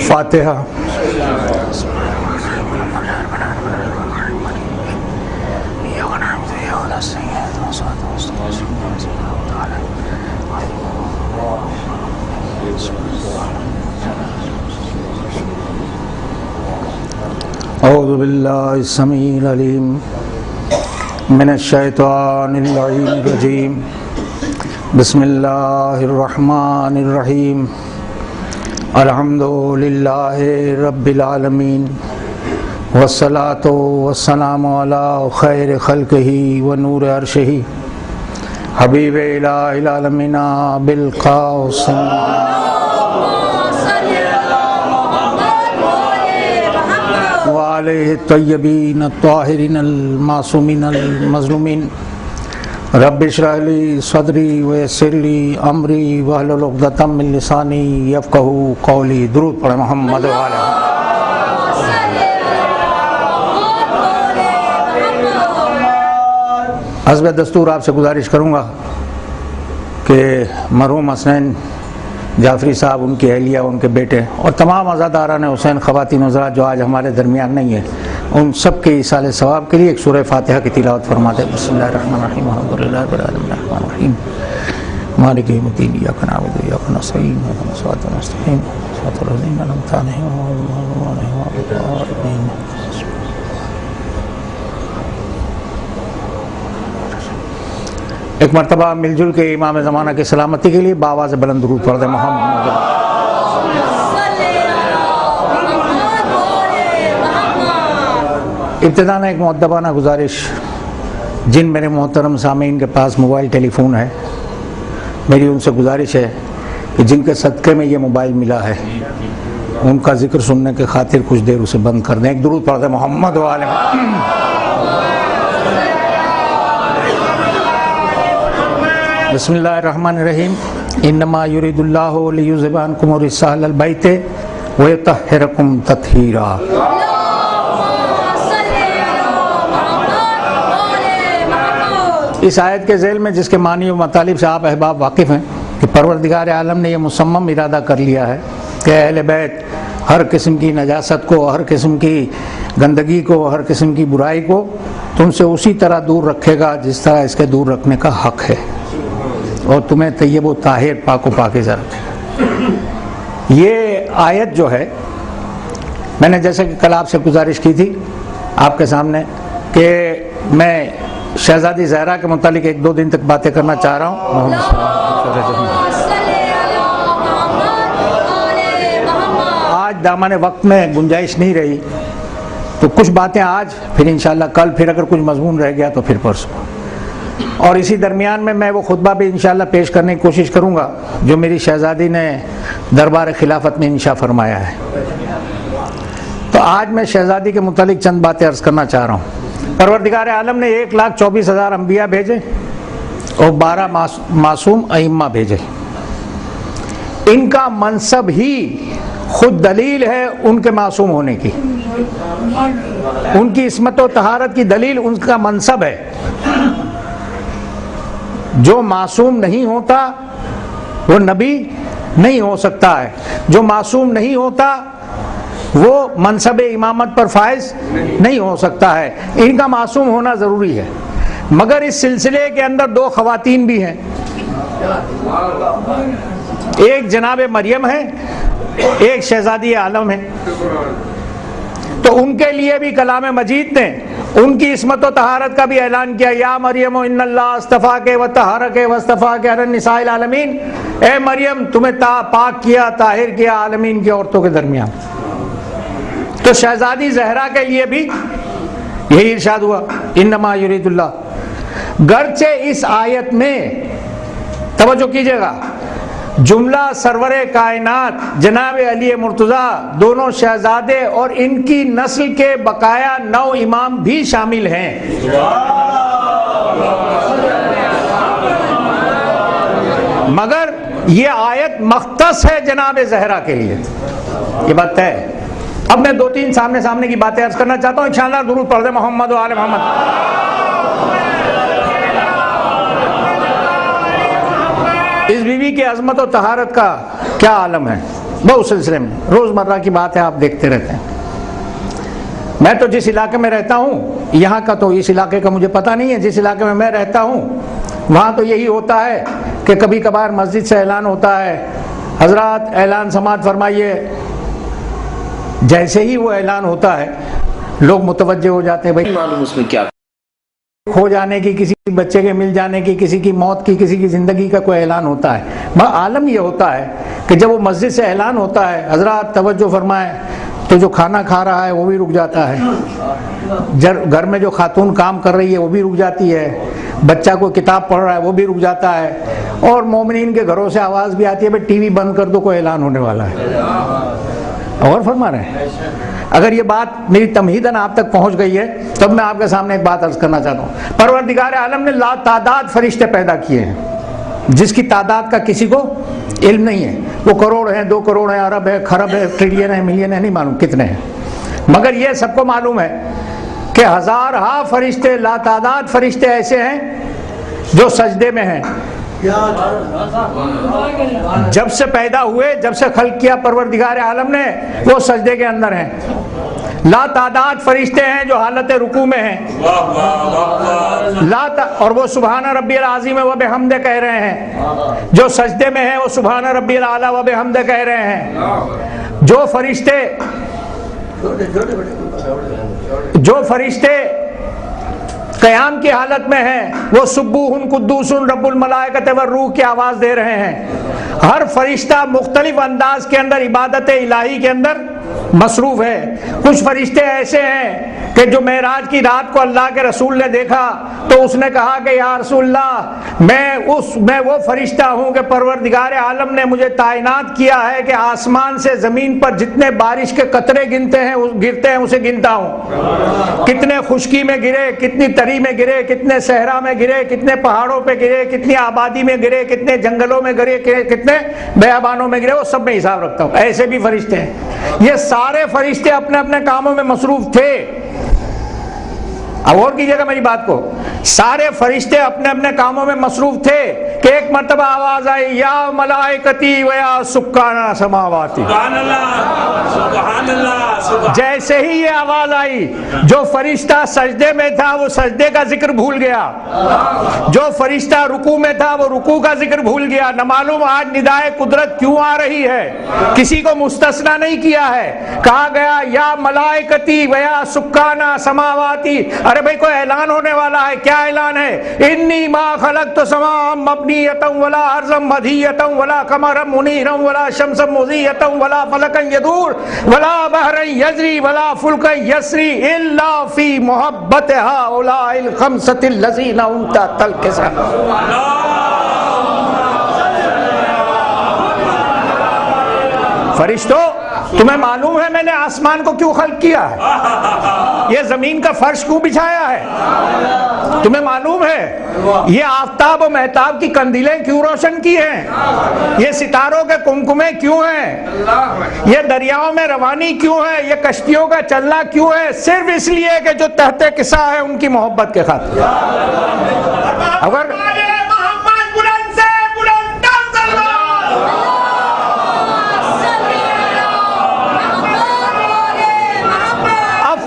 فاتحہ۔ اعوذ باللہ السمیع العلیم من الشیطان اللعین الرجیم، بسم اللہ الرحمن الرحیم، الحمد للہ رب العالمین، والصلاة والسلام علی خیر خلقہ ونور عرشہ، حبیب الہ العالمین بالقاسم وعلیہ الطیبین الطاہرین المعصومین المظلومین، رب اشرح لی صدری ویسر لی امری واحلل عقدۃ من لسانی یفقہوا قولی۔ درود پڑھیں محمد وعلیہ۔ حسب دستور آپ سے گزارش کروں گا کہ مرحوم حسنین جعفری صاحب، ان کی اہلیہ، ان کے بیٹے اور تمام عزاداران حسین، خواتین حضرات جو آج ہمارے درمیان نہیں ہیں، ان سب کے ایصال ثواب کے لیے ایک سورہ فاتحہ کی تلاوت فرما دیں۔ بسم اللہ الرحمن الرحیم، الحمد للہ رب العالمین الرحمن الرحیم مالک یوم الدین، ایاک نعبد و ایاک نستعین، اهدنا الصراط المستقیم صراط الذین انعمت علیہم غیر المغضوب علیہم ولا الضالین۔ ایک مرتبہ مل جل کے امام زمانہ کی سلامتی کے لیے بآواز بلند درود پڑھ دیں محمد۔ ابتداً ایک مؤدبانہ گزارش، جن میرے محترم سامعین کے پاس موبائل ٹیلی فون ہے، میری ان سے گزارش ہے کہ جن کے صدقے میں یہ موبائل ملا ہے، ان کا ذکر سننے کے خاطر کچھ دیر اسے بند کر دیں۔ ایک درود پڑھ دیں محمد وعلیہ۔ بسم اللہ الرحمن الرحیم، انما یرید اللہ لیذھب عنکم الرجس اہل البیت ویطہرکم تطہیرا۔ اس آیت کے ذیل میں جس کے معنی و مطالب سے آپ احباب واقف ہیں کہ پروردگار عالم نے یہ مصمم ارادہ کر لیا ہے کہ اہل بیت ہر قسم کی نجاست کو، ہر قسم کی گندگی کو، ہر قسم کی برائی کو تم سے اسی طرح دور رکھے گا جس طرح اس کے دور رکھنے کا حق ہے، اور تمہیں طیب و طاہر، پاک و پاکیزہ رکھے گا۔ یہ آیت جو ہے، میں نے جیسے کہ کل آپ سے گزارش کی تھی آپ کے سامنے کہ میں شہزادی زہرا کے متعلق ایک دو دن تک باتیں کرنا چاہ رہا ہوں۔ آج دامن وقت میں گنجائش نہیں رہی تو کچھ باتیں آج، پھر انشاءاللہ کل، پھر اگر کچھ مضمون رہ گیا تو پھر پرسوں، اور اسی درمیان میں وہ خطبہ بھی انشاءاللہ پیش کرنے کی کوشش کروں گا جو میری شہزادی نے دربار خلافت میں انشاء فرمایا ہے۔ تو آج میں شہزادی کے متعلق چند باتیں عرض کرنا چاہ رہا ہوں۔ پروردگار عالم نے 1,24,000 انبیاء بھیجے اور 12 معصوم ائمہ بھیجے۔ ان کا منصب ہی خود دلیل ہے ان کے معصوم ہونے کی، ان کی عصمت و طہارت کی دلیل ان کا منصب ہے۔ جو معصوم نہیں ہوتا وہ نبی نہیں ہو سکتا ہے، جو معصوم نہیں ہوتا وہ منصب امامت پر فائز نہیں ہو سکتا ہے۔ ان کا معصوم ہونا ضروری ہے، مگر اس سلسلے کے اندر 2 خواتین بھی ہیں، ایک جناب مریم ہے، ایک شہزادی عالم ہے۔ تو ان کے لیے بھی کلام مجید نے ان کی عصمت و طہارت کا بھی اعلان کیا، یا مریم ان اللہ اصطفاک وطہرک واصطفاک علی النساء العالمین، اے مریم تمہیں پاک کیا، طاہر کیا عالمین کی عورتوں کے درمیان۔ تو شہزادی زہرا کے لیے بھی یہی ارشاد ہوا، انما یرید اللہ۔ گرچہ اس آیت میں توجہ کیجئے گا، جملہ سرور کائنات جناب علی مرتضیٰ، دونوں شہزادے اور ان کی نسل کے بقایا 9 امام بھی شامل ہیں۔ مگر یہ آیت مختص ہے جناب زہرا کے لیے، یہ بات ہے۔ اب میں 2-3 سامنے کی باتیں عرض کرنا چاہتا ہوں، انشاءاللہ درود پڑھ دیں محمد و آل محمد۔ اس بیوی کی عظمت و طہارت کا کیا عالم ہے بہت سلسلے میں، روزمرہ کی بات ہے، آپ دیکھتے رہتے ہیں۔ میں تو جس علاقے میں رہتا ہوں، یہاں کا تو اس علاقے کا مجھے پتہ نہیں ہے، جس علاقے میں رہتا ہوں وہاں تو یہی ہوتا ہے کہ کبھی کبھار مسجد سے اعلان ہوتا ہے، حضرات اعلان سماعت فرمائیے۔ جیسے ہی وہ اعلان ہوتا ہے لوگ متوجہ ہو جاتے ہیں، بھائی معلوم اس میں کیا کھو جانے کی، کسی بچے کے مل جانے کی، کسی کی موت کی، کسی کی زندگی کا کوئی اعلان ہوتا ہے۔ عالم یہ ہوتا ہے کہ جب وہ مسجد سے اعلان ہوتا ہے، حضرات توجہ فرمائیں، تو جو کھانا کھا رہا ہے وہ بھی رک جاتا ہے، گھر میں جو خاتون کام کر رہی ہے وہ بھی رک جاتی ہے، بچہ کوئی کتاب پڑھ رہا ہے وہ بھی رک جاتا ہے، اور مومنین کے گھروں سے آواز بھی آتی ہے بھائی ٹی وی بند کر دو، کوئی اعلان ہونے والا ہے۔ اور فرما رہے ہیں، اگر یہ بات میری تمہیداً آپ تک پہنچ گئی ہے تب میں آپ کے سامنے ایک بات عرض کرنا چاہتا ہوں۔ پروردگار عالم نے لا تعداد فرشتے پیدا کیے ہیں، جس کی تعداد کا کسی کو علم نہیں ہے، وہ کروڑ ہیں، 2 کروڑ ہیں، ارب ہے، خرب ہے، ٹریلین ہے، ملین ہے، نہیں معلوم کتنے ہیں، مگر یہ سب کو معلوم ہے کہ ہزارہا فرشتے، لا تعداد فرشتے ایسے ہیں جو سجدے میں ہیں، جب سے پیدا ہوئے، جب سے خلق کیا پروردگار عالم نے، وہ سجدے کے اندر ہیں۔ لا تعداد فرشتے ہیں جو حالت رکوع میں ہیں، اور وہ سبحان ربی العظیم و بحمدہ کہہ رہے ہیں، جو سجدے میں ہیں وہ سبحان ربی الاعلی و بحمدہ کہہ رہے ہیں۔ جو فرشتے قیام کی حالت میں ہیں وہ سبوح قدوس رب الملائکۃ والروح کی آواز دے رہے ہیں۔ ہر فرشتہ مختلف انداز کے اندر عبادت الہی کے اندر مصروف ہے۔ کچھ فرشتے ایسے ہیں کہ جو معراج کی رات کو اللہ کے رسول نے دیکھا تو اس نے کہا کہ یا رسول اللہ، میں وہ فرشتہ ہوں کہ پروردگار عالم نے مجھے تعینات کیا ہے کہ آسمان سے زمین پر جتنے بارش کے قطرے گرتے ہیں اسے گنتا ہوں، کتنے خشکی میں گرے، کتنی تری میں گرے، کتنے صحرا میں گرے، کتنے پہاڑوں پہ گرے، کتنی آبادی میں گرے، کتنے جنگلوں میں گرے، کتنے بیابانوں میں گرے، وہ سب میں حساب رکھتا ہوں۔ ایسے بھی فرشتے ہیں۔ یہ سارے فرشتے اپنے اپنے کاموں میں مصروف تھے۔ اب اور کیجئے گا میری بات کو، سارے فرشتے اپنے اپنے کاموں میں مصروف تھے کہ ایک مرتبہ آواز آئی، یا ملائکتی و یا سکانہ سماواتی۔ سبحان اللہ، سبحان اللہ، سبحان۔ جیسے ہی یہ آواز آئی، جو فرشتہ سجدے میں تھا وہ سجدے کا ذکر بھول گیا، جو فرشتہ رکوع میں تھا وہ رکوع کا ذکر بھول گیا۔ نہ معلوم آج ندائے قدرت کیوں آ رہی ہے، کسی کو مستثنا نہیں کیا ہے، کہا گیا یا ملائکتی و یا سکانہ سماواتی۔ ارے بھائی کوئی اعلان ہونے والا ہے، کیا اعلان ہے؟ انی ما خلقت سماء مبنیۃ ولا ارضا مدھیۃ ولا قمرا منیرا ولا شمسا مضیۃ ولا فلکا یدور ولا بحرا یجری ولا فلکا یسری الا فی محبت هؤلاء الخمسۃ الذین انت تلکسا۔ فرشتوں، تمہیں معلوم ہے میں نے آسمان کو کیوں خلق کیا ہے، یہ زمین کا فرش کیوں بچھایا ہے، تمہیں معلوم ہے یہ آفتاب و مہتاب کی کندیلیں کیوں روشن کی ہیں، یہ ستاروں کے کمکمے کیوں ہیں، یہ دریاؤں میں روانی کیوں ہے، یہ کشتیوں کا چلنا کیوں ہے؟ صرف اس لیے کہ جو تحت قصہ ہے ان کی محبت کے خاطر۔ اگر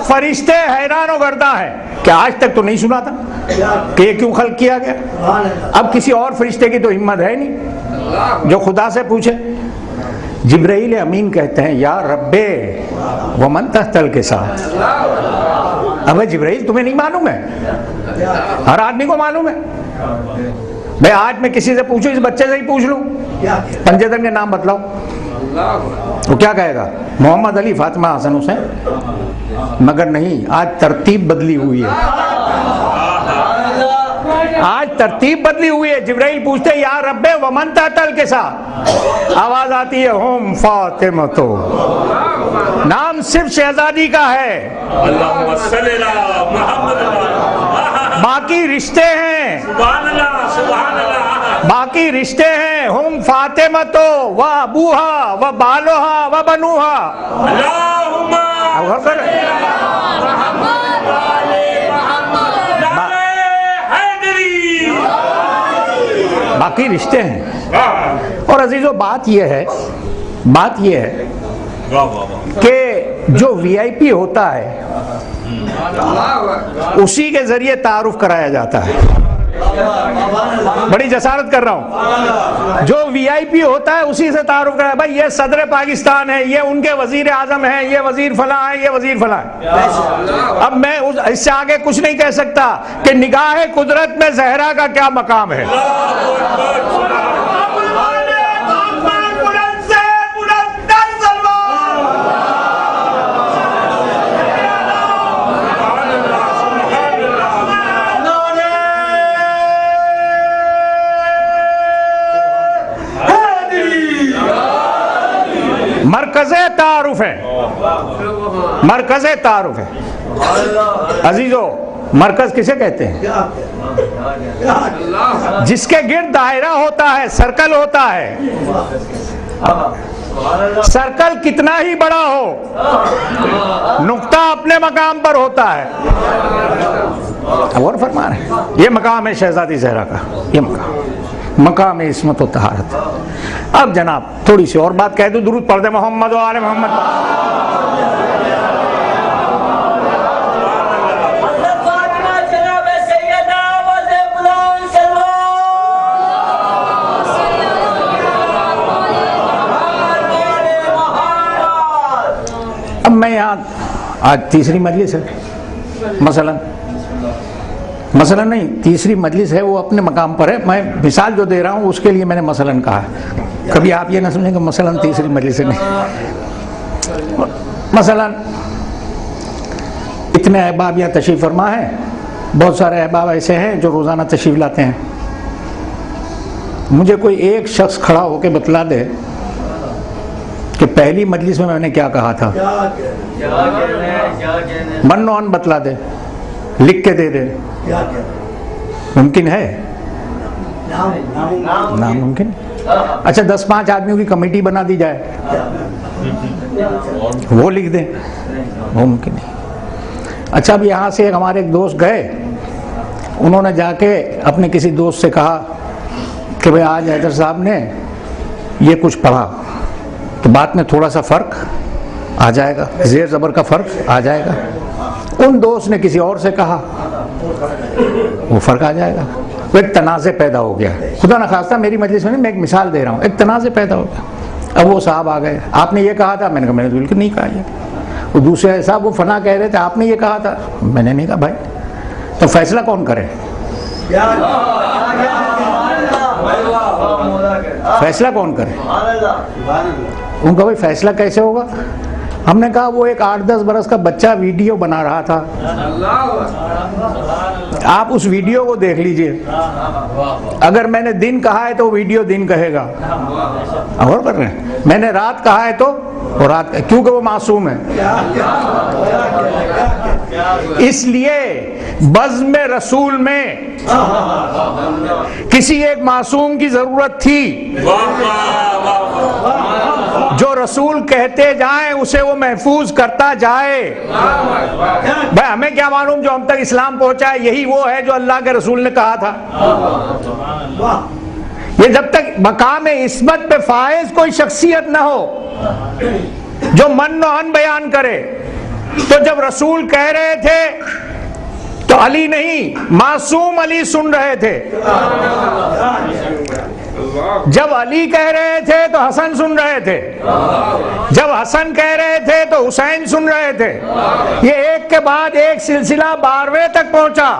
فرشتے حیران و گردہ ہیں کہ آج تک تو نہیں سنا تھا کہ یہ کیوں خلق کیا گیا۔ اب کسی اور فرشتے کی تو ہمت ہے نہیں جو خدا سے پوچھے۔ جبرائیل امین کہتے ہیں یا رب ومن تحت القصاۃ۔ اب جبرائیل تمہیں نہیں معلوم ہے؟ ہر آدمی کو معلوم ہے۔ میں آج میں کسی سے پوچھوں، اس بچے سے ہی پوچھ لوں، پنجتن کے نام بتلاؤ، وہ کیا کہے گا؟ محمد علی، فاطمہ، حسن، حسین۔ مگر نہیں، آج ترتیب بدلی ہوئی ہے، آج ترتیب بدلی ہوئی ہے۔ جبرائیل پوچھتے ہیں یا رب ومن تحت القصاۃ، آواز آتی ہے ہم فاطمہ، تو نام صرف شہزادی کا ہے، اللہم صلی علی محمد، باقی رشتے ہیں، سبحان اللہ، سبحان اللہ، باقی رشتے ہیں، ہم فاطمہ تو و ابوہا و بالوہا و بنوہا۔ اللہم اب غور کریں، باقی رشتے ہیں۔ اور عزیزو بات یہ ہے بات یہ ہے کہ جو وی آئی پی ہوتا ہے اسی کے ذریعے تعارف کرایا جاتا ہے. بڑی جسارت کر رہا ہوں. جو وی آئی پی ہوتا ہے اسی سے تعارف کرایا. بھائی یہ صدر پاکستان ہے, یہ ان کے وزیر اعظم ہیں, یہ وزیر فلاں ہے, یہ وزیر فلاں ہے. اب میں اس سے آگے کچھ نہیں کہہ سکتا کہ نگاہ قدرت میں زہرا کا کیا مقام ہے. مرکز تعارف ہے, مرکز تعارف ہے. عزیزو, مرکز کسے کہتے ہیں؟ جس کے گرد دائرہ ہوتا ہے, سرکل ہوتا ہے. سرکل کتنا ہی بڑا ہو, نقطہ اپنے مقام پر ہوتا ہے. اور فرما رہے ہیں یہ مقام ہے شہزادی زہرا کا, یہ مقام ہے عصمت و طہارت. اب جناب تھوڑی سی اور بات کہہ دوں, درود پڑھ دے محمد و آل محمد. اب میں یہاں آج تیسری مجلس ہے, مثلا نہیں, تیسری مجلس ہے, وہ اپنے مقام پر ہے. میں مثال جو دے رہا ہوں اس کے لیے میں نے مثلا کہا ہے. کبھی آپ یہ نہ سمجھیں کہ مثلا تیسری مجلس ہے, نہیں. مثلا اتنے احباب یہاں تشریف فرما ہیں, بہت سارے احباب ایسے ہیں جو روزانہ تشریف لاتے ہیں. مجھے کوئی ایک شخص کھڑا ہو کے بتلا دے کہ پہلی مجلس میں نے کیا کہا تھا, من و ان بتلا دے, لکھ کے دے دے. ممکن ہے؟ ناممکن. اچھا 10-5 آدمیوں کی کمیٹی بنا دی جائے, وہ لکھ دیں, وہ ممکن نہیں. اچھا اب یہاں سے ہمارے ایک دوست گئے, انہوں نے جا کے اپنے کسی دوست سے کہا کہ بھئی آج حیدر صاحب نے یہ کچھ پڑھا, تو بات میں تھوڑا سا فرق آ جائے گا, زیر زبر کا فرق آ جائے گا. ان دوست نے کسی اور سے کہا, وہ فرق آ جائے گا. تو ایک تنازع پیدا ہو گیا. خدا نخواستہ میری مجلس میں نہیں, میں ایک مثال دے رہا ہوں, ایک تنازع پیدا ہو گیا. اب وہ صاحب آ گئے, آپ نے یہ کہا تھا. میں نے کہا میں نے بالکل نہیں کہا یہ. وہ دوسرے صاحب وہ فنا کہہ رہے تھے, آپ نے یہ کہا تھا. میں نے نہیں کہا. بھائی تو فیصلہ کون کرے, فیصلہ کون کرے؟ ان کا بھائی فیصلہ کیسے ہوگا؟ ہم نے کہا وہ ایک 8-10 برس کا بچہ ویڈیو بنا رہا تھا, آپ اس ویڈیو کو دیکھ لیجئے. اگر میں نے دن کہا ہے تو ویڈیو دن کہے گا, اور کر رہے ہیں. میں نے رات کہا ہے تو وہ رات, کیونکہ وہ معصوم ہے. اس لیے بزم رسول میں کسی ایک معصوم کی ضرورت تھی جو رسول کہتے جائیں اسے وہ محفوظ کرتا جائے. بھائی ہمیں کیا معلوم جو ہم تک اسلام پہنچا ہے یہی وہ ہے جو اللہ کے رسول نے کہا تھا. یہ جب تک مقام عصمت پہ فائز کوئی شخصیت نہ ہو جو من و ان بیان کرے, تو جب رسول کہہ رہے تھے تو علی نہیں, معصوم علی سن رہے تھے. جب علی کہہ رہے تھے تو حسن سن رہے تھے, جب حسن کہہ رہے تھے تو حسین سن رہے تھے. یہ ایک کے بعد ایک سلسلہ 12ویں تک پہنچا.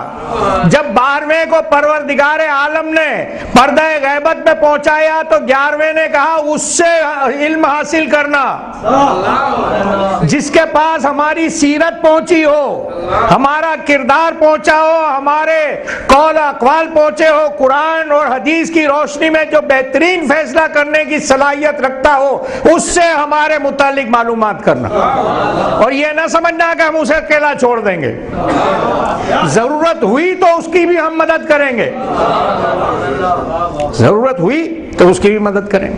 جب 12ویں کو پروردگار عالم نے پردہ غیبت میں پہنچایا تو 11ویں نے کہا اس سے علم حاصل کرنا, جس کے پاس ہماری سیرت پہنچی ہو, ہمارا کردار پہنچا ہو, ہمارے قول اقوال پہنچے ہو, قرآن اور حدیث کی روشنی میں جو بہترین فیصلہ کرنے کی صلاحیت رکھتا ہو, اس سے ہمارے متعلق معلومات کرنا. اور یہ نہ سمجھنا کہ ہم اسے اکیلا چھوڑ دیں گے, ضرورت ہوئی تو اس کی بھی ہم مدد کریں گے, ضرورت ہوئی تو اس کی بھی مدد کریں گے.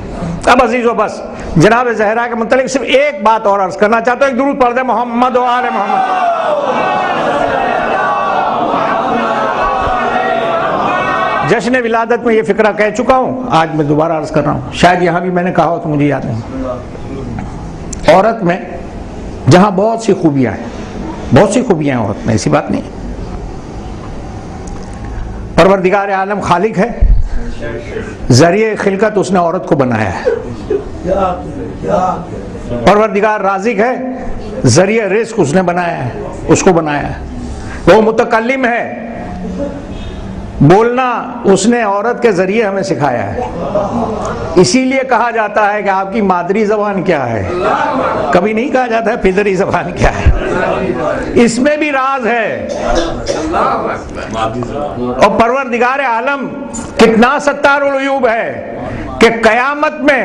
اب عزیزو بس جناب زہرا کے متعلق صرف ایک بات اور عرض کرنا چاہتا ہوں, ایک درود پڑھ دیں محمد و آل محمد. جشن ولادت میں یہ فقرہ کہہ چکا ہوں، آج میں دوبارہ عرض کر رہا ہوں، شاید یہاں بھی میں نے کہا ہو تو مجھے یاد نہیں۔ عورت میں جہاں بہت سی خوبیاں ہیں، بہت سی خوبیاں ہیں عورت میں، ایسی بات نہیں ہے۔ پروردگار عالم خالق ہے، ذریعہ خلقت اس نے عورت کو بنایا ہے۔ پروردگار رازق ہے، ذریعہ رزق اس نے بنایا ہے، اس کو بنایا ہے۔ وہ متکلم ہے، بولنا اس نے عورت کے ذریعے ہمیں سکھایا ہے۔ اسی لیے کہا جاتا ہے کہ آپ کی مادری زبان کیا ہے، کبھی نہیں کہا جاتا ہے پدری زبان کیا ہے، اس میں بھی راز ہے۔ اور پروردگار عالم کتنا ستار العیوب ہے کہ قیامت میں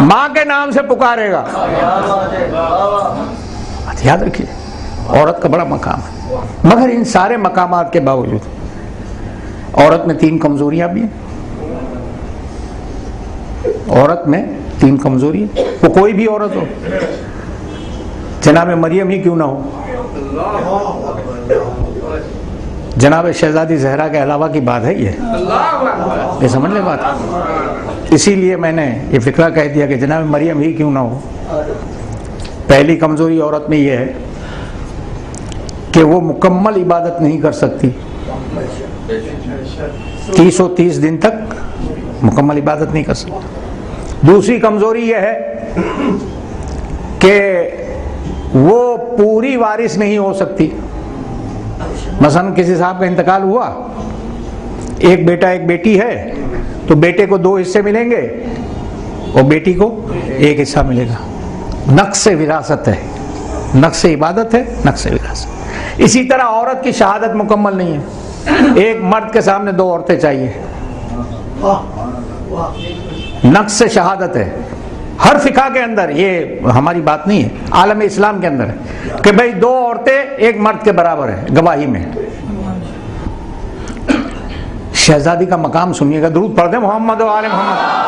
ماں کے نام سے پکارے گا۔ یاد رکھیے عورت کا بڑا مقام ہے، مگر ان سارے مقامات کے باوجود عورت میں 3 کمزوریاں بھی ہیں۔ عورت میں 3 کمزوری ہے، وہ کوئی بھی عورت ہو، جناب مریم ہی کیوں نہ ہو، جناب شہزادی زہرا کے علاوہ کی بات ہے یہ سمجھ لیں بات۔ اسی لیے میں نے یہ فقرہ کہہ دیا کہ جناب مریم ہی کیوں نہ ہو۔ پہلی کمزوری عورت میں یہ ہے کہ وہ مکمل عبادت نہیں کر سکتی، 30 دن تک مکمل عبادت نہیں کر سکتی۔ دوسری کمزوری یہ ہے کہ وہ پوری وارث نہیں ہو سکتی۔ مثلا کسی صاحب کا انتقال ہوا، ایک بیٹا ایک بیٹی ہے، تو بیٹے کو 2 حصے ملیں گے اور بیٹی کو 1 حصہ ملے گا۔ نقص وراثت ہے، نقص عبادت ہے، نقص وراثت۔ اسی طرح عورت کی شہادت مکمل نہیں ہے، ایک مرد کے سامنے 2 عورتیں چاہیے، نقص شہادت ہے۔ ہر فقہ کے اندر، یہ ہماری بات نہیں ہے، عالم اسلام کے اندر ہے کہ بھئی 2 عورتیں ایک مرد کے برابر ہیں گواہی میں۔ شہزادی کا مقام سنیے گا، درود پڑھ دیں محمد و آل محمد۔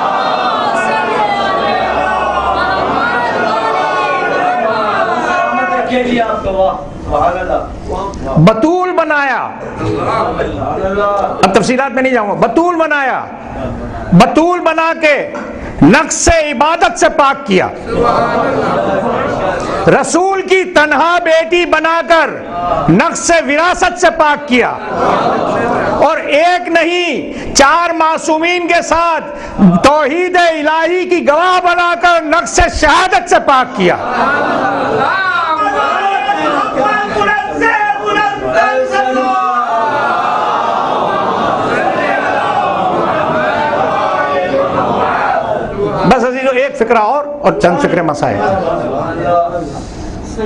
بطول بنایا، اب تفصیلات میں نہیں جاؤں گا، بطول بنایا، بطول بنا کے نقص عبادت سے پاک کیا، رسول کی تنہا بیٹی بنا کر نقص وراثت سے پاک کیا، اور ایک نہیں 4 معصومین کے ساتھ توحید الہی کی گواہ بنا کر نقص شہادت سے پاک کیا۔ بس عزیزو ایک فقرہ اور چند فقرے مسائل۔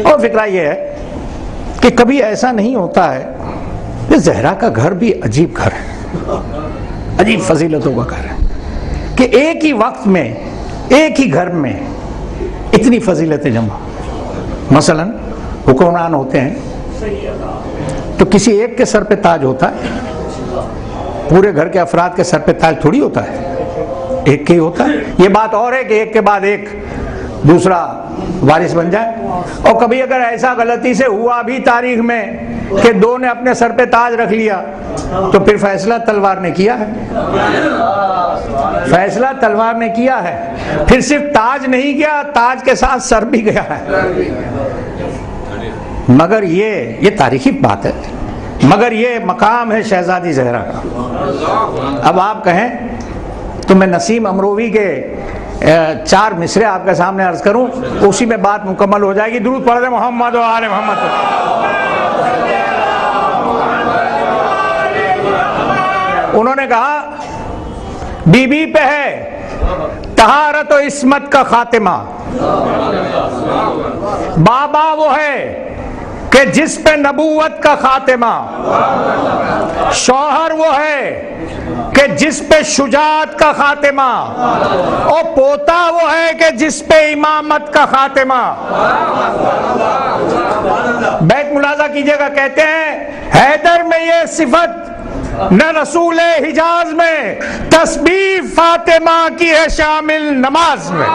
اور فقرہ یہ ہے کہ کبھی ایسا نہیں ہوتا ہے کہ زہرا کا گھر بھی عجیب گھر ہے، عجیب فضیلتوں کا گھر ہے، کہ ایک ہی وقت میں ایک ہی گھر میں اتنی فضیلتیں جمع۔ مثلا حکمران ہوتے ہیں تو کسی ایک کے سر پہ تاج ہوتا ہے، پورے گھر کے افراد کے سر پہ تاج تھوڑی ہوتا ہے، ایک کے ہی ہوتا ہے۔ یہ بات اور ہے کہ ایک کے بعد ایک دوسرا وارث بن جائے، اور کبھی اگر ایسا غلطی سے ہوا بھی تاریخ میں کہ 2 نے اپنے سر پہ تاج رکھ لیا تو پھر فیصلہ تلوار نے کیا ہے، فیصلہ تلوار نے کیا ہے، پھر صرف تاج نہیں گیا، تاج کے ساتھ سر بھی گیا ہے۔ مگر یہ تاریخی بات ہے، مگر یہ مقام ہے شہزادی زہرا کا۔ اب آپ کہیں تو میں نسیم امروی کے 4 مصرے آپ کے سامنے عرض کروں، اسی میں بات مکمل ہو جائے گی۔ درود پڑھ دیں محمد و آل محمد۔ انہوں نے کہا بی بی پہ ہے طہارت و عصمت کا خاتمہ، بابا وہ ہے کہ جس پہ نبوت کا خاتمہ، شوہر وہ ہے کہ جس پہ شجاعت کا خاتمہ، اور پوتا وہ ہے کہ جس پہ امامت کا خاتمہ۔ بیت ملاحظہ کیجئے گا، کہتے ہیں حیدر میں یہ صفت نہ رسول حجاز میں، تسبیح فاطمہ کی ہے شامل نماز میں۔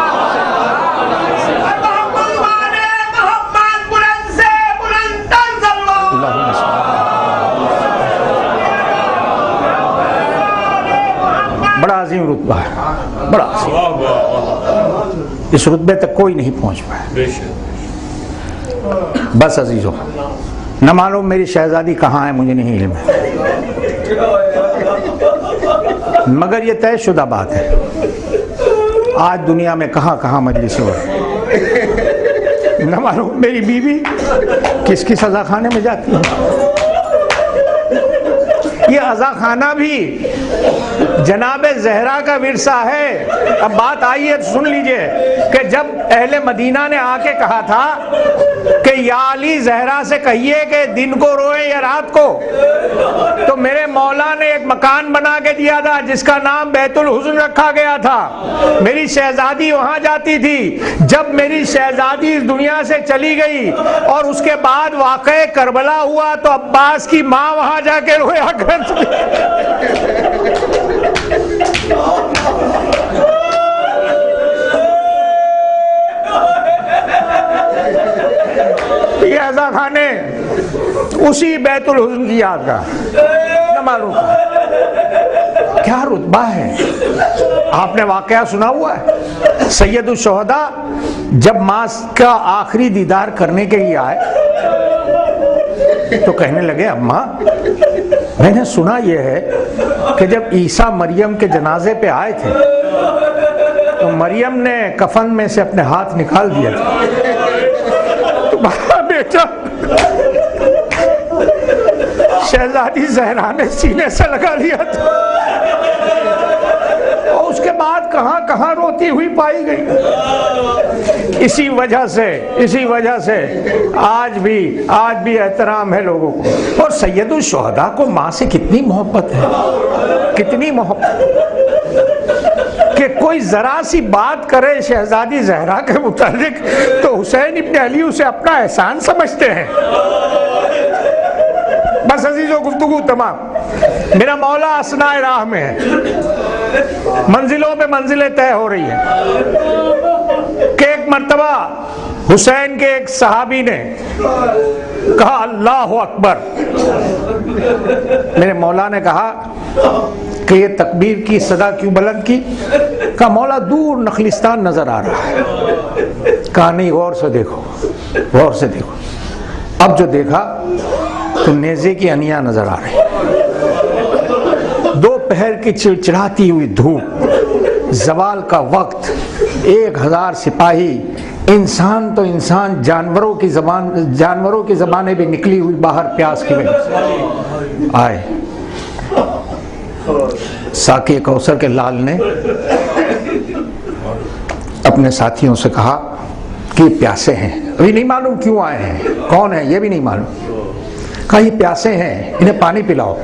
عظیم رتبہ ہے، بڑا عظیم، اس رتبے تک کوئی نہیں پہنچ پایا۔ بس عزیزو، نہ معلوم میری شہزادی کہاں ہے، مجھے نہیں علم ہے، مگر یہ طے شدہ بات ہے آج دنیا میں کہاں کہاں مجلس ہو رہی ہے، نہ معلوم میری بیوی کس کس عزا خانے میں جاتی ہے۔ یہ عزا خانہ بھی جناب زہرا کا ورثہ ہے۔ اب بات آئی ہے سن لیجئے کہ جب اہل مدینہ نے آ کے کہا تھا کہ یا علی زہرا سے کہیے کہ دن کو روئے یا رات کو، تو میرے مولا نے ایک مکان بنا کے دیا تھا جس کا نام بیت الحزن رکھا گیا تھا۔ میری شہزادی وہاں جاتی تھی۔ جب میری شہزادی اس دنیا سے چلی گئی اور اس کے بعد واقعہ کربلا ہوا تو عباس کی ماں وہاں جا کے رویا کرتی۔ یہ عزا خانے اسی بیت الحزن کی یاد کا نہ معلوم کیا رتبہ ہے۔ آپ نے واقعہ سنا ہوا ہے، سید الشہداء جب ماں کا آخری دیدار کرنے کے لیے آئے تو کہنے لگے اماں میں نے سنا یہ ہے کہ جب عیسیٰ مریم کے جنازے پہ آئے تھے تو مریم نے کفن میں سے اپنے ہاتھ نکال دیا تھا، تمہارا بیٹا شہزادی زہرا نے سینے سے لگا لیا تھا، اور اس کے بعد کہاں کہاں روتی ہوئی پائی گئی۔ اسی وجہ سے آج بھی احترام ہے لوگوں کو۔ اور سید الشہداء کو ماں سے کتنی محبت ہے، کتنی محبت کہ کوئی ذرا سی بات کرے شہزادی زہرا کے متعلق تو حسین ابن علی اسے اپنا احسان سمجھتے ہیں۔ بس عزیزو گفتگو تمام۔ میرا مولا اثناء راہ میں ہے، منزلوں پہ منزلیں طے ہو رہی ہیں کہ ایک مرتبہ حسین کے ایک صحابی نے کہا اللہ اکبر۔ میرے مولا نے کہا کہ یہ تکبیر کی صدا کیوں بلند کی؟ کہا مولا دور نخلستان نظر آ رہا ہے۔ کہا نہیں، غور سے دیکھو، غور سے دیکھو۔ اب جو دیکھا تو نیزے کی انیاں نظر آ رہی، دوپہر کی چڑچڑاتی ہوئی دھوپ، زوال کا وقت، 1000 سپاہی، انسان تو انسان، جانوروں کی زبانیں بھی نکلی ہوئی باہر پیاس کی وجہ سے آئے۔ ساقی کوثر کے لال نے اپنے ساتھیوں سے کہا کہ یہ پیاسے ہیں، ابھی نہیں معلوم کیوں آئے ہیں، کون ہیں یہ بھی نہیں معلوم۔ کہا یہ پیاسے ہیں، انہیں پانی پلاؤ۔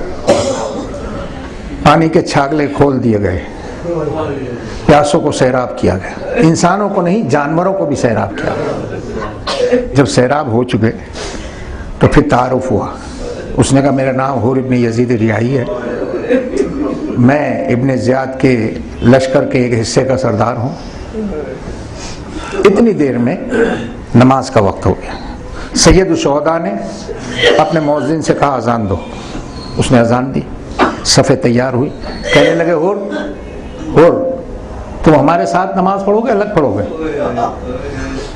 پانی کے چھاگلے کھول دیے گئے، پیاسوں کو سیراب کیا گیا، انسانوں کو نہیں جانوروں کو بھی سیراب کیا گیا۔ جب سیراب ہو چکے تو پھر تعارف ہوا۔ اس نے کہا میرا نام حور ابن یزید ریاحی ہے، میں ابن زیاد کے لشکر کے ایک حصے کا سردار ہوں۔ اتنی دیر میں نماز کا وقت ہو گیا۔ سید الشہداء نے اپنے مؤذن سے کہا اذان دو۔ اس نے اذان دی، صفیں تیار ہوئی، کہنے لگے اور تم ہمارے ساتھ نماز پڑھو گے الگ پڑھو گے؟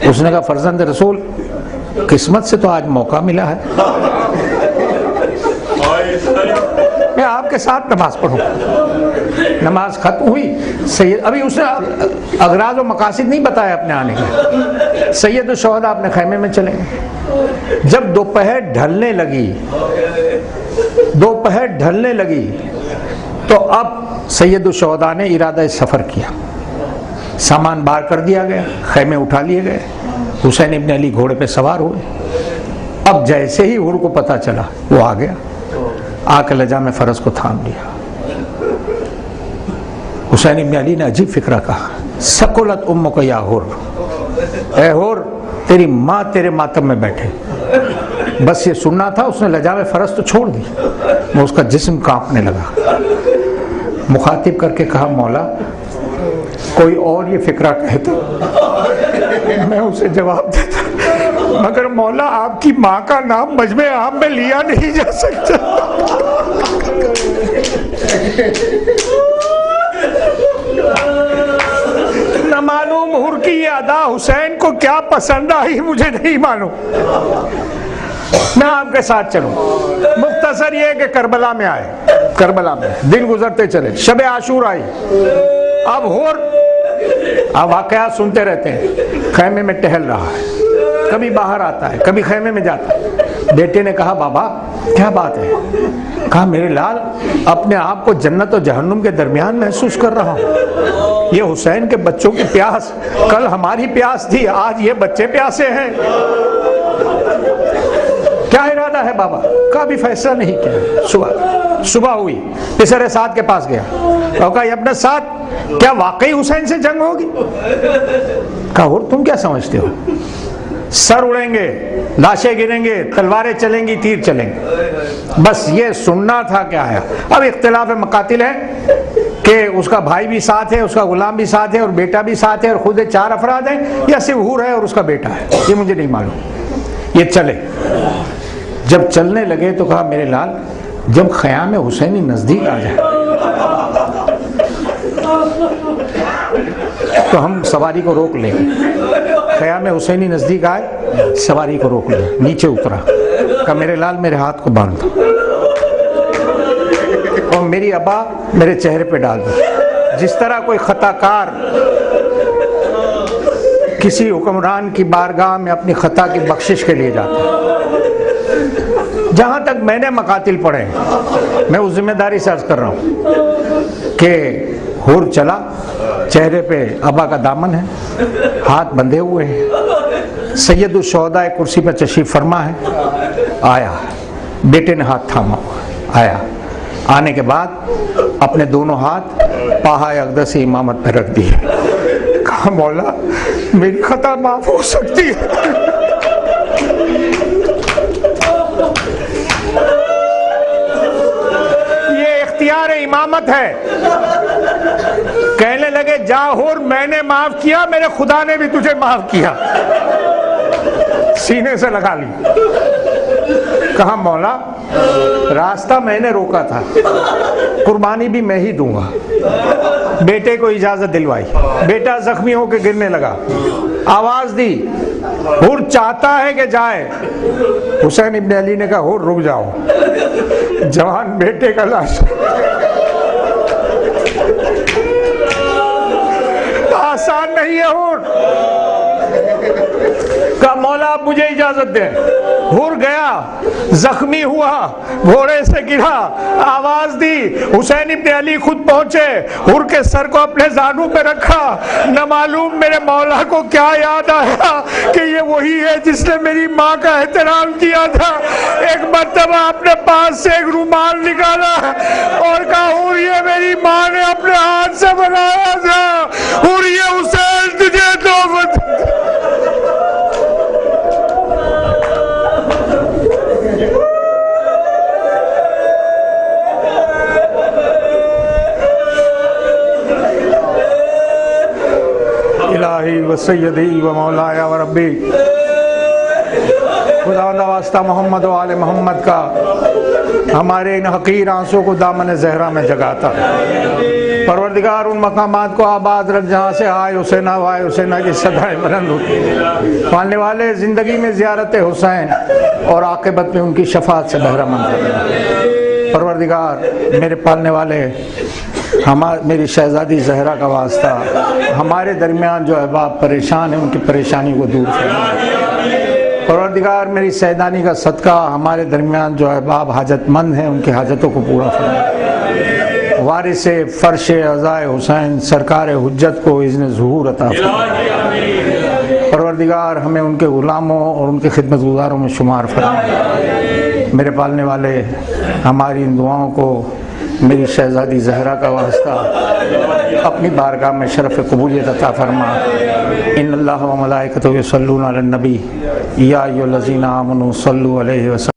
اس نے کہا فرزند رسول قسمت سے تو آج موقع ملا ہے، میں آپ کے ساتھ نماز پڑھوں۔ نماز ختم ہوئی، سید ابھی اس نے اغراض و مقاصد نہیں بتایا اپنے آنے کے۔ سید الشہداء اپنے خیمے میں چلے گئے۔ جب دوپہر ڈھلنے لگی تو اب سید الشہداء نے ارادہ سفر کیا، سامان باہر کر دیا گیا، خیمے اٹھا لیے گئے، حسین ابن علی گھوڑے پہ سوار ہوئے۔ اب جیسے ہی حور کو پتہ چلا وہ آ گیا، آ کے لجام فرض کو تھام لیا۔ حسین ابن علی نے عجیب فکرہ کہا سکولت امک یا حور، اے حور تیری ماں تیرے ماتم میں بیٹھے۔ بس یہ سننا تھا، اس نے لجام فرض تو چھوڑ دی، وہ اس کا جسم کانپنے لگا۔ مخاطب کر کے کہا مولا کوئی اور یہ فکرہ کہتا میں اسے جواب دیتا، مگر مولا آپ کی ماں کا نام مجمع عام میں لیا نہیں جا سکتا۔ حر کی یہ ادا حسین کو کیا پسند آئی مجھے نہیں معلوم. میں آپ کے ساتھ چلوں. مختصر یہ کہ کربلا میں آئے, کربلا میں دن گزرتے چلے, شب عاشور آئی. اب حر آپ واقعات سنتے رہتے ہیں, خیمے میں ٹہل رہا ہے, کبھی باہر آتا ہے, کبھی خیمے میں جاتا ہے. بیٹے نے کہا بابا کیا بات ہے؟ کہا میرے لال اپنے آپ کو جنت و جہنم کے درمیان محسوس کر رہا ہوں. یہ حسین کے بچوں کی پیاس کل ہماری پیاس تھی, آج یہ بچے پیاسے ہیں. کیا ارادہ ہے بابا؟ کہا ابھی فیصلہ نہیں کیا. صبح ہوئی, پسر سعد کے پاس گیا اور کہا ابن سعد کیا واقعی حسین سے جنگ ہوگی؟ کہا اور تم کیا سمجھتے ہو؟ سر اڑیں گے, لاشیں گریں گے, تلواریں چلیں گی, تیر چلیں گے, بس یہ سننا تھا. کیا آیا؟ اب اختلاف مقاتل ہے کہ اس کا بھائی بھی ساتھ ہے, اس کا غلام بھی ساتھ ہے, اور بیٹا بھی ساتھ ہے, اور خود 4 افراد ہیں, یا صرف حور ہے اور اس کا بیٹا ہے, یہ مجھے نہیں معلوم. یہ چلے. جب چلنے لگے تو کہا میرے لال جب خیام حسینی نزدیک آ جائے تو ہم سواری کو روک لیں. خیام حسینی نزدیک آئے, سواری کو روک لیں. نیچے اترا, کہا میرے لال میرے ہاتھ کو باندھ دو اور میری ابا میرے چہرے پہ ڈال دو. جس طرح کوئی خطا کار کسی حکمران کی بارگاہ میں اپنی خطا کی بخشش کے لیے جاتا ہے. جہاں تک میں نے مقاتل پڑھے, میں اس ذمہ داری سے عرض کر رہا ہوں کہ حور چلا, چہرے پہ ابا کا دامن ہے, ہاتھ بندھے ہوئے ہیں, سید الشہداء کرسی پر تشریف فرما ہے. آیا, بیٹے نے ہاتھ تھاما, آیا. آنے کے بعد اپنے دونوں ہاتھ پاہائے اقدس امامت پہ رکھ دیے. کہا مولا میری خطا معاف ہو سکتی ہے. یہ اختیار امامت ہے. کہنے لگے جا حور میں نے معاف کیا, میرے خدا نے بھی تجھے معاف کیا. سینے سے لگا لی. کہا مولا راستہ میں نے روکا تھا, قربانی بھی میں ہی دوں گا. بیٹے کو اجازت دلوائی. بیٹا زخمی ہو کے گرنے لگا. آواز دی, حور چاہتا ہے کہ جائے. حسین ابن علی نے کہا حور رک جاؤ, جوان بیٹے کا لاش آسان نہیں ہے. حور کہا مولا آپ مجھے اجازت دیں. حور گیا, زخمی ہوا, گھوڑے سے گرا, آواز دی. حسین ابن علی خود پہنچے, حور کے سر کو اپنے زانوں پہ رکھا. نہ معلوم میرے مولا کو کیا یاد آیا کہ یہ وہی ہے جس نے میری ماں کا احترام کیا تھا. ایک مرتبہ اپنے پاس سے ایک رومال نکالا اور کہا حور یہ میری ماں نے اپنے ہاتھ سے بنایا تھا. حور یہ حسین تجھے توبت. الہی و سیدی و مولایا و ربی, خداوند واسطہ محمد و آل محمد کا ہمارے ان حقیر آنسوں کو دامن زہرا میں جگاتا. پروردگار ان مقامات کو آباد رکھ جہاں سے آئے حسینہ وائے حسینہ کی صدائیں بلند ہوتی. پالنے والے زندگی میں زیارت حسین اور عاقبت میں ان کی شفاعت سے بہرہ مند کرنا. پروردگار میرے پالنے والے میری شہزادی زہرا کا واسطہ ہمارے درمیان جو احباب پریشان ہیں ان کی پریشانی کو دور فرما. پروردگار میری سیدانی کا صدقہ ہمارے درمیان جو احباب حاجت مند ہیں ان کی حاجتوں کو پورا فرما. وارث فرش عزائے حسین سرکار حجت کو اذن ظہور عطا فرما. پروردگار ہمیں ان کے غلاموں اور ان کے خدمت گزاروں میں شمار فرما. میرے پالنے والے ہماری ان دعاؤں کو میری شہزادی زہرا کا واسطہ اپنی بارگاہ میں شرف قبولیت عطا فرما. ان اللہ و ملائکتہ یصلون علی النبی یا ایھا الذین آمنوا صلوا علیہ وسلم.